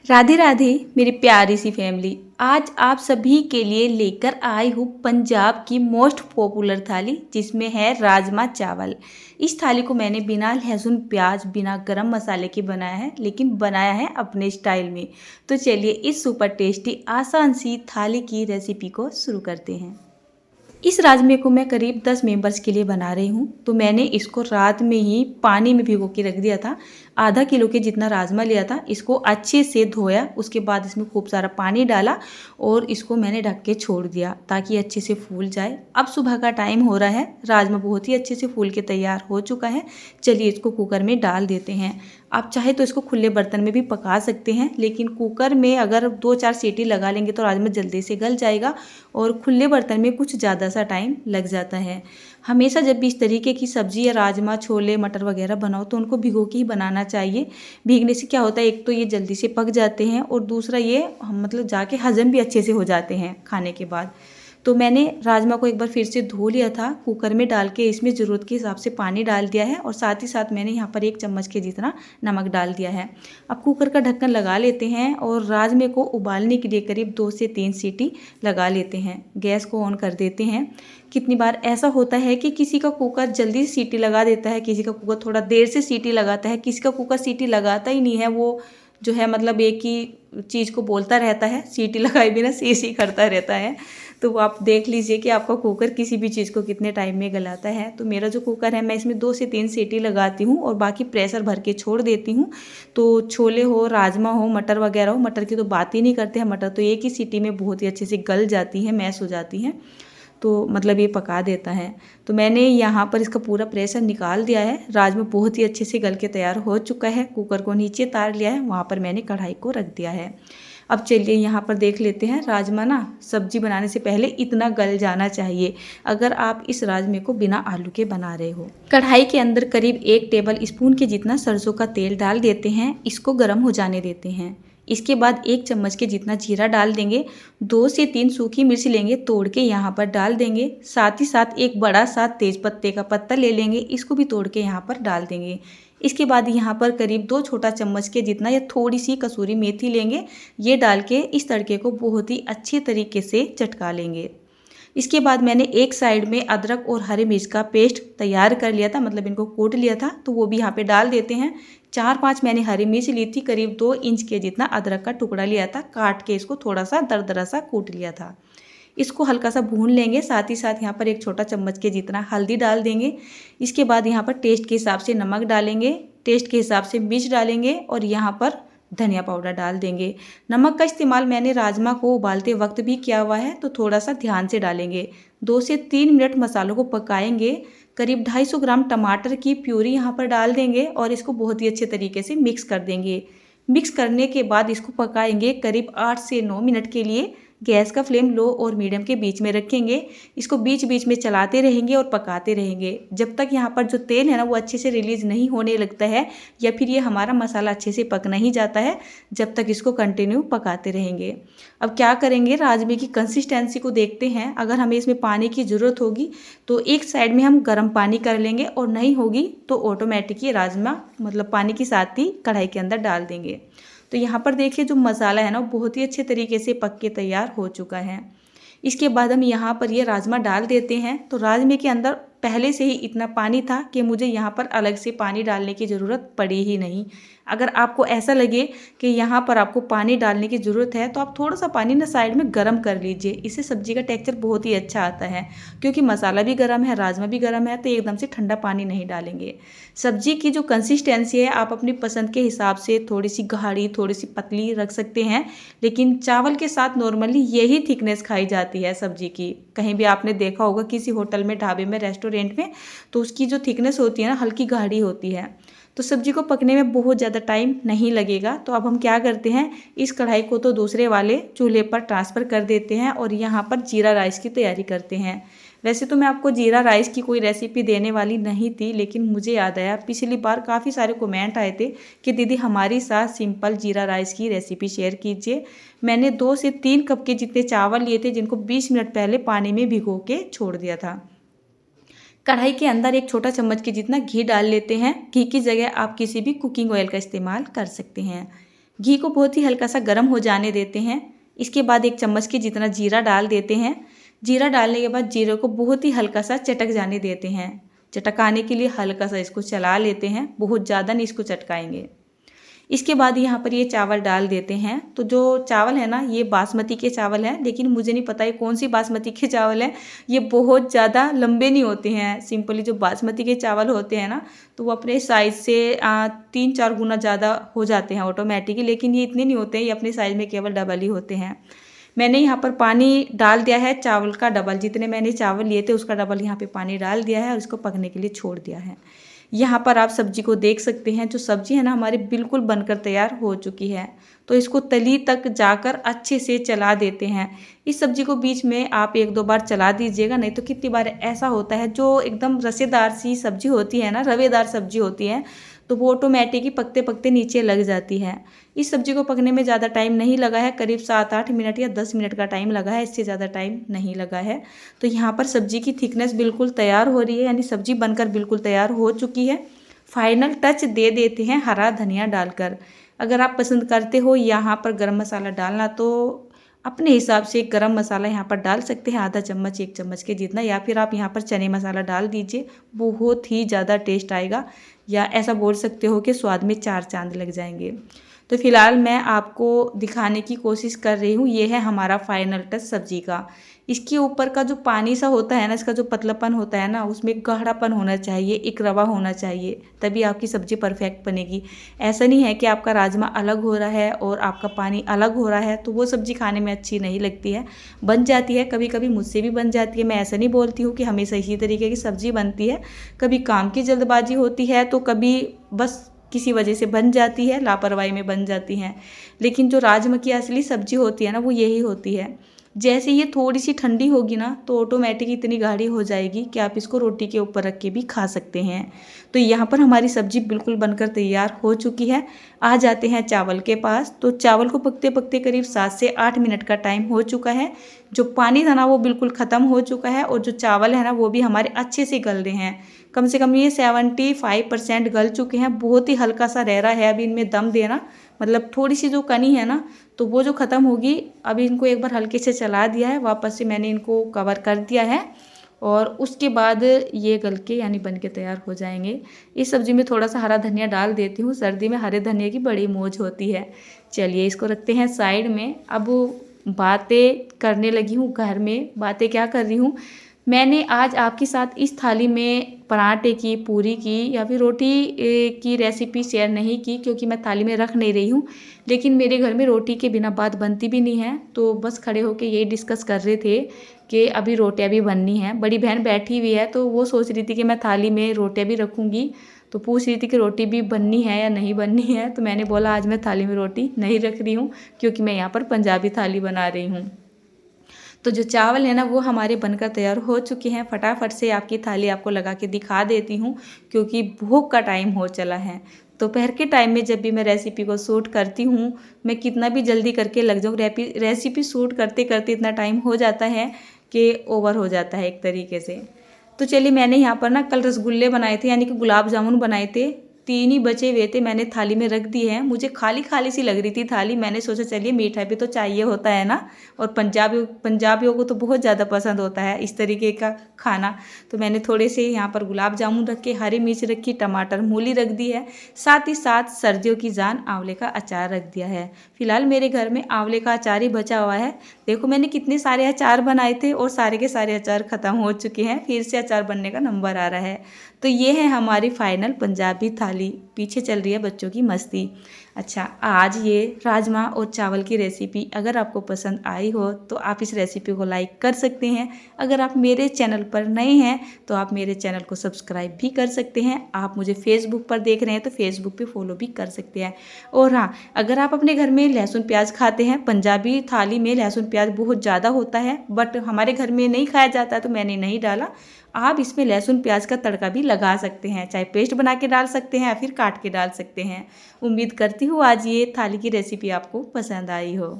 राधे राधे मेरी प्यारी सी फैमिली। आज आप सभी के लिए लेकर आई हूँ पंजाब की मोस्ट पॉपुलर थाली जिसमें है राजमा चावल। इस थाली को मैंने बिना लहसुन प्याज बिना गरम मसाले के बनाया है, लेकिन बनाया है अपने स्टाइल में। तो चलिए इस सुपर टेस्टी आसान सी थाली की रेसिपी को शुरू करते हैं। इस राजमे को मैं करीब 10 मेंबर्स के लिए बना रही हूँ। तो मैंने इसको रात में ही पानी में भिगो के रख दिया था। आधा किलो के जितना राजमा लिया था, इसको अच्छे से धोया, उसके बाद इसमें खूब सारा पानी डाला और इसको मैंने ढक के छोड़ दिया ताकि अच्छे से फूल जाए। अब सुबह का टाइम हो रहा है, राजमा बहुत ही अच्छे से फूल के तैयार हो चुका है। चलिए इसको कुकर में डाल देते हैं। आप चाहे तो इसको खुले बर्तन में भी पका सकते हैं, लेकिन कुकर में अगर 2-4 सीटी लगा लेंगे तो राजमा जल्दी से गल जाएगा और खुले बर्तन में कुछ ज़्यादा सा टाइम लग जाता है। हमेशा जब भी इस तरीके की सब्जी या राजमा छोले मटर वगैरह बनाओ तो उनको भिगो के ही बनाना चाहिए। भीगने से क्या होता है, एक तो ये जल्दी से पक जाते हैं और दूसरा ये मतलब जाके हजम भी अच्छे से हो जाते हैं खाने के बाद। तो मैंने राजमा को एक बार फिर से धो लिया था, कुकर में डाल के इसमें ज़रूरत के हिसाब से पानी डाल दिया है और साथ ही साथ मैंने यहाँ पर 1 चम्मच के जितना नमक डाल दिया है। अब कुकर का ढक्कन लगा लेते हैं और राजमे को उबालने के लिए करीब 2 से 3 सीटी लगा लेते हैं। गैस को ऑन कर देते हैं। कितनी बार ऐसा होता है कि किसी का कुकर जल्दी सीटी लगा देता है, किसी का कुकर थोड़ा देर से सीटी लगाता है, किसी का कुकर सीटी लगाता ही नहीं है, वो जो है मतलब एक ही चीज़ को बोलता रहता है, सीटी लगाए बिना सी करता रहता है। तो आप देख लीजिए कि आपका कुकर किसी भी चीज़ को कितने टाइम में गलाता है। तो मेरा जो कुकर है मैं इसमें 2 से 3 सीटी लगाती हूँ और बाकी प्रेशर भर के छोड़ देती हूँ। तो छोले हो, राजमा हो, मटर वगैरह हो, मटर की तो बात ही नहीं करते हैं, मटर तो एक ही सीटी में बहुत ही अच्छे से गल जाती हैं, मैश हो जाती हैं। तो मतलब ये पका देता है। तो मैंने यहाँ पर इसका पूरा प्रेशर निकाल दिया है। राजमा बहुत ही अच्छे से गल के तैयार हो चुका है। कुकर को नीचे उतार लिया है, वहाँ पर मैंने कढ़ाई को रख दिया है। अब चलिए यहाँ पर देख लेते हैं। राजमा ना सब्जी बनाने से पहले इतना गल जाना चाहिए अगर आप इस राजमे को बिना आलू के बना रहे हो। कढ़ाई के अंदर करीब 1 टेबल स्पून के जितना सरसों का तेल डाल देते हैं, इसको गर्म हो जाने देते हैं। इसके बाद 1 चम्मच के जितना जीरा डाल देंगे, 2 से 3 सूखी मिर्च लेंगे तोड़ के यहाँ पर डाल देंगे। साथ ही साथ एक बड़ा सा तेज पत्ते का पत्ता ले लेंगे, इसको भी तोड़ के यहाँ पर डाल देंगे। इसके बाद यहाँ पर करीब 2 छोटा चम्मच के जितना या थोड़ी सी कसूरी मेथी लेंगे, ये डाल के इस तड़के को बहुत ही अच्छे तरीके से चटका लेंगे। इसके बाद मैंने एक साइड में अदरक और हरी मिर्च का पेस्ट तैयार कर लिया था, मतलब इनको कूट लिया था, तो वो भी यहाँ पे डाल देते हैं। 4-5 मैंने हरी मिर्च ली थी, करीब 2 इंच के जितना अदरक का टुकड़ा लिया था, काट के इसको थोड़ा सा दरदरा सा कूट लिया था। इसको हल्का सा भून लेंगे। साथ ही साथ यहाँ पर 1 छोटा चम्मच के जितना हल्दी डाल देंगे। इसके बाद यहाँ पर टेस्ट के हिसाब से नमक डालेंगे, टेस्ट के हिसाब से मिर्च डालेंगे और यहाँ पर धनिया पाउडर डाल देंगे। नमक का इस्तेमाल मैंने राजमा को उबालते वक्त भी किया हुआ है, तो थोड़ा सा ध्यान से डालेंगे। 2 से 3 मिनट मसालों को पकाएंगे। करीब 250 ग्राम टमाटर की प्यूरी यहाँ पर डाल देंगे और इसको बहुत ही अच्छे तरीके से मिक्स कर देंगे। मिक्स करने के बाद इसको पकाएंगे करीब 8 से 9 मिनट के लिए। गैस का फ्लेम लो और मीडियम के बीच में रखेंगे। इसको बीच बीच में चलाते रहेंगे और पकाते रहेंगे जब तक यहाँ पर जो तेल है ना वो अच्छे से रिलीज़ नहीं होने लगता है या फिर ये हमारा मसाला अच्छे से पक नहीं जाता है, जब तक इसको कंटिन्यू पकाते रहेंगे। अब क्या करेंगे, राजमे की कंसिस्टेंसी को देखते हैं। अगर हमें इसमें पानी की ज़रूरत होगी तो एक साइड में हम गर्म पानी कर लेंगे और नहीं होगी तो ऑटोमेटिक ये राजमा मतलब पानी के साथ ही कढ़ाई के अंदर डाल देंगे। तो यहाँ पर देखिए जो मसाला है ना वो बहुत ही अच्छे तरीके से पक के तैयार हो चुका है। इसके बाद हम यहाँ पर ये राजमा डाल देते हैं। तो राजमे के अंदर पहले से ही इतना पानी था कि मुझे यहाँ पर अलग से पानी डालने की ज़रूरत पड़ी ही नहीं। अगर आपको ऐसा लगे कि यहाँ पर आपको पानी डालने की ज़रूरत है तो आप थोड़ा सा पानी ना साइड में गर्म कर लीजिए, इससे सब्ज़ी का टेक्सचर बहुत ही अच्छा आता है। क्योंकि मसाला भी गर्म है, राजमा भी गर्म है, तो एकदम से ठंडा पानी नहीं डालेंगे। सब्जी की जो कंसिस्टेंसी है आप अपनी पसंद के हिसाब से थोड़ी सी गाढ़ी थोड़ी सी पतली रख सकते हैं, लेकिन चावल के साथ नॉर्मली यही थिकनेस खाई जाती है सब्जी की। कहीं भी आपने देखा होगा किसी होटल में, ढाबे में, रेस्टोरेंट में, तो उसकी जो थिकनेस होती है ना हल्की गाढ़ी होती है। तो सब्जी को पकने में बहुत ज़्यादा टाइम नहीं लगेगा। तो अब हम क्या करते हैं, इस कढ़ाई को तो दूसरे वाले चूल्हे पर ट्रांसफ़र कर देते हैं और यहाँ पर जीरा राइस की तैयारी करते हैं। वैसे तो मैं आपको जीरा राइस की कोई रेसिपी देने वाली नहीं थी, लेकिन मुझे याद आया पिछली बार काफ़ी सारे कमेंट आए थे कि दीदी हमारी साथ सिंपल जीरा राइस की रेसिपी शेयर कीजिए। मैंने 2 से 3 कप के जितने चावल लिए थे जिनको 20 मिनट पहले पानी में भिगो के छोड़ दिया था। कढ़ाई के अंदर 1 छोटा चम्मच के जितना घी डाल लेते हैं। घी की जगह आप किसी भी कुकिंग ऑयल का इस्तेमाल कर सकते हैं। घी को बहुत ही हल्का सा गर्म हो जाने देते हैं। इसके बाद 1 चम्मच के जितना जीरा डाल देते हैं। जीरा डालने के बाद जीरे को बहुत ही हल्का सा चटक जाने देते हैं। चटकाने के लिए हल्का सा इसको चला लेते हैं, बहुत ज़्यादा नहीं इसको चटकाएंगे। इसके बाद यहाँ पर ये चावल डाल देते हैं। तो जो चावल है ना, ये बासमती के चावल हैं, लेकिन मुझे नहीं पता ये कौन सी बासमती के चावल हैं। ये बहुत ज़्यादा लंबे नहीं होते हैं। सिंपली जो बासमती के चावल होते हैं ना, तो वो अपने साइज़ से 3-4 गुना ज़्यादा हो जाते हैं ऑटोमेटिकली, लेकिन ये इतने नहीं होते हैं, ये अपने साइज़ में केवल डबल ही होते हैं। मैंने यहाँ पर पानी डाल दिया है चावल का डबल, जितने मैंने चावल लिए थे उसका डबल यहाँ पे पानी डाल दिया है और इसको पकने के लिए छोड़ दिया है। यहाँ पर आप सब्जी को देख सकते हैं, जो सब्जी है ना हमारी बिल्कुल बनकर तैयार हो चुकी है। तो इसको तली तक जाकर अच्छे से चला देते हैं। इस सब्जी को बीच में आप 1-2 बार चला दीजिएगा, नहीं तो कितनी बार ऐसा होता है जो एकदम रसेदार सी सब्जी होती है ना, रवेदार सब्जी होती है, तो वो ऑटोमेटिक ही पकते पकते नीचे लग जाती है। इस सब्जी को पकने में ज़्यादा टाइम नहीं लगा है, करीब 7-8 मिनट या 10 मिनट का टाइम लगा है, इससे ज़्यादा टाइम नहीं लगा है। तो यहाँ पर सब्जी की थिकनेस बिल्कुल तैयार हो रही है, यानी सब्जी बनकर बिल्कुल तैयार हो चुकी है। फाइनल टच दे देते हैं हरा धनिया डालकर। अगर आप पसंद करते हो यहाँ पर गरम मसाला डालना, तो अपने हिसाब से गरम मसाला यहाँ पर डाल सकते हैं, आधा चम्मच 1 चम्मच के जितना, या फिर आप यहाँ पर चने मसाला डाल दीजिए, बहुत ही ज़्यादा टेस्ट आएगा। या ऐसा बोल सकते हो कि स्वाद में 4 चांद लग जाएंगे। तो फिलहाल मैं आपको दिखाने की कोशिश कर रही हूँ, ये है हमारा फाइनल टच सब्जी का। इसके ऊपर का जो पानी सा होता है ना, इसका जो पतलापन होता है ना, उसमें गाढ़ापन होना चाहिए, एक रवा होना चाहिए, तभी आपकी सब्ज़ी परफेक्ट बनेगी। ऐसा नहीं है कि आपका राजमा अलग हो रहा है और आपका पानी अलग हो रहा है, तो वो सब्ज़ी खाने में अच्छी नहीं लगती है। बन जाती है, कभी कभी मुझसे भी बन जाती है, मैं ऐसा नहीं बोलती हूँ कि हमेशा इसी तरीके की सब्ज़ी बनती है। कभी काम की जल्दबाजी होती है, तो कभी बस किसी वजह से बन जाती है, लापरवाही में बन जाती हैं। लेकिन जो राजमा की असली सब्जी होती है ना, वो यही होती है। जैसे ये थोड़ी सी ठंडी होगी ना, तो ऑटोमेटिक इतनी गाढ़ी हो जाएगी कि आप इसको रोटी के ऊपर रख के भी खा सकते हैं। तो यहाँ पर हमारी सब्जी बिल्कुल बनकर तैयार हो चुकी है। आ जाते हैं चावल के पास। तो चावल को पकते पकते करीब 7 से 8 मिनट का टाइम हो चुका है। जो पानी था ना वो बिल्कुल ख़त्म हो चुका है, और जो चावल है ना वो भी हमारे अच्छे से गल रहे हैं। कम से कम ये 75% गल चुके हैं। बहुत ही हल्का सा रह रहा है अभी इनमें दम देना, मतलब थोड़ी सी जो कनी है ना, तो वो जो ख़त्म होगी। अभी इनको एक बार हल्के से चला दिया है, वापस से मैंने इनको कवर कर दिया है, और उसके बाद ये गल के यानी बन के तैयार हो जाएंगे। इस सब्ज़ी में थोड़ा सा हरा धनिया डाल देती हूँ, सर्दी में हरे धनिया की बड़ी मौज होती है। चलिए इसको रखते हैं साइड में। अब बातें करने लगी हूँ घर में। बातें क्या कर रही हूँ, मैंने आज आपके साथ इस थाली में पराठे की, पूरी की या फिर रोटी की रेसिपी शेयर नहीं की, क्योंकि मैं थाली में रख नहीं रही हूँ। लेकिन मेरे घर में रोटी के बिना बात बनती भी नहीं है, तो बस खड़े होके यही डिस्कस कर रहे थे कि अभी रोटियां भी बननी हैं। बड़ी बहन बैठी हुई है, तो वो सोच रही थी कि मैं थाली में रोटियां भी रखूँगी, तो पूछ रही थी कि रोटी भी बननी है या नहीं बननी है। तो मैंने बोला आज मैं थाली में रोटी नहीं रख रही हूँ, क्योंकि मैं यहाँ पर पंजाबी थाली बना रही हूँ। तो जो चावल है ना वो हमारे बनकर तैयार हो चुके हैं। फटाफट से आपकी थाली आपको लगा के दिखा देती हूँ, क्योंकि भूख का टाइम हो चला है। दोपहर के टाइम में जब भी मैं रेसिपी को शूट करती हूँ, मैं कितना भी जल्दी करके लग जाऊँ, रेसिपी शूट करते करते इतना टाइम हो जाता है कि ओवर हो जाता है एक तरीके से। तो चलिए, मैंने यहाँ पर ना कल रसगुल्ले बनाए थे, यानी कि गुलाब जामुन बनाए थे। 3 ही बचे हुए थे, मैंने थाली में रख दिए हैं। मुझे खाली खाली सी लग रही थी थाली, मैंने सोचा चलिए मीठा भी तो चाहिए होता है ना, और पंजाबियों को तो बहुत ज़्यादा पसंद होता है इस तरीके का खाना। तो मैंने थोड़े से यहाँ पर गुलाब जामुन रखे, हरी मिर्च रखी, टमाटर, मूली रख दी है, साथ ही साथ सर्दियों की जान आंवले का अचार रख दिया है। फिलहाल मेरे घर में आंवले का अचार ही बचा हुआ है। देखो मैंने कितने सारे अचार बनाए थे और सारे के सारे अचार ख़त्म हो चुके हैं, फिर से अचार बनने का नंबर आ रहा है। तो ये है हमारी फाइनल पंजाबी थाली। पीछे चल रही है बच्चों की मस्ती। अच्छा, आज ये राजमा और चावल की रेसिपी अगर आपको पसंद आई हो तो आप इस रेसिपी को लाइक कर सकते हैं। अगर आप मेरे चैनल पर नए हैं तो आप मेरे चैनल को सब्सक्राइब भी कर सकते हैं। आप मुझे फेसबुक पर देख रहे हैं तो फेसबुक पे फॉलो भी कर सकते हैं। और हाँ, अगर आप अपने घर में लहसुन प्याज खाते हैं, पंजाबी थाली में लहसुन प्याज बहुत ज़्यादा होता है, बट हमारे घर में नहीं खाया जाता तो मैंने नहीं डाला। आप इसमें लहसुन प्याज का तड़का भी लगा सकते हैं, चाहे पेस्ट बना के डाल सकते हैं या फिर काट के डाल सकते हैं। उम्मीद करती हूँ आज ये थाली की रेसिपी आपको पसंद आई हो।